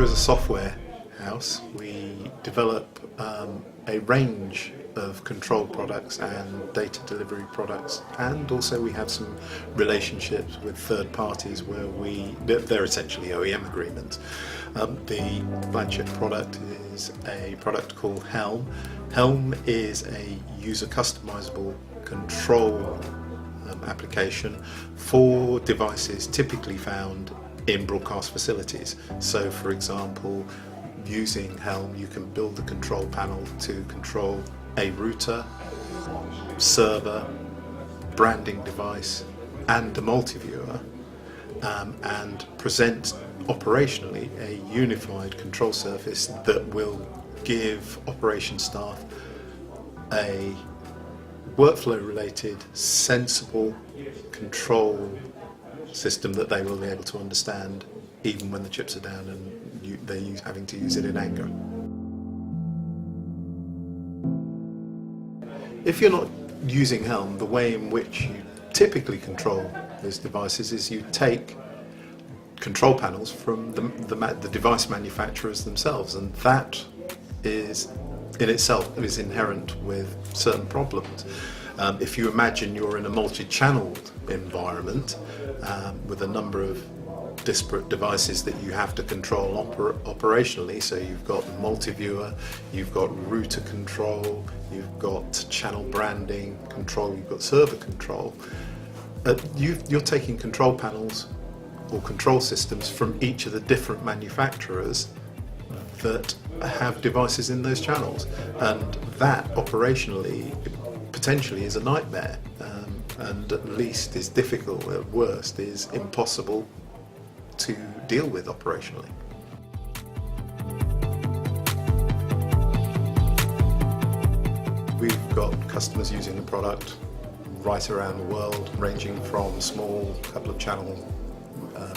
Rascular is a software house. We develop a range of control products and data delivery products, and also we have some relationships with third parties where they're essentially OEM agreements. The flagship product is a product called Helm. Helm is a user customizable control application for devices typically found in broadcast facilities. So for example, using Helm you can build a control panel to control a router, server, branding device and a multi-viewer, and present operationally a unified control surface that will give operations staff a workflow related sensible control system that they will be able to understand even when the chips are down and they're having to use it in anger. If you're not using Helm, the way in which you typically control these devices is you take control panels from the device manufacturers themselves, and that is in itself is inherent with certain problems. If you imagine you're in a multi-channeled environment with a number of disparate devices that you have to control operationally, so you've got multi-viewer, you've got router control, you've got channel branding control, you've got server control, you're taking control panels or control systems from each of the different manufacturers that have devices in those channels, and that operationally potentially is a nightmare, and at least is difficult, at worst is impossible to deal with operationally. We've got customers using the product right around the world, ranging from small couple of channel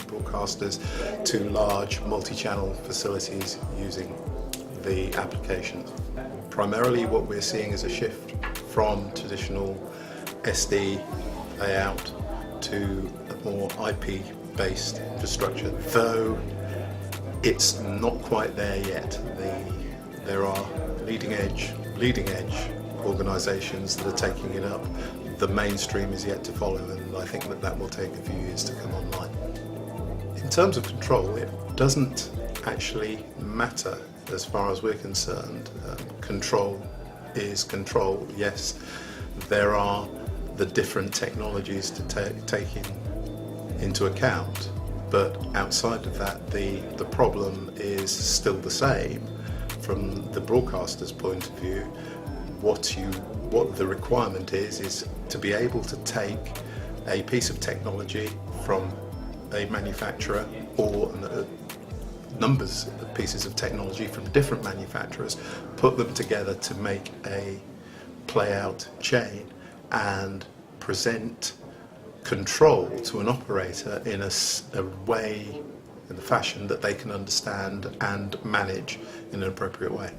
broadcasters to large multi-channel facilities using the application. Primarily what we're seeing is a shift from traditional SD layout to a more IP-based infrastructure, though it's not quite there yet. There are leading edge organisations that are taking it up. The mainstream is yet to follow, and I think that will take a few years to come online. In terms of control, it doesn't actually matter as far as we're concerned. Control is control. Yes, there are the different technologies to take into account, but outside of that the problem is still the same. From the broadcaster's point of view, what the requirement is to be able to take a piece of technology from a manufacturer or numbers of pieces of technology from different manufacturers, put them together to make a playout chain and present control to an operator in a way, in a fashion that they can understand and manage in an appropriate way.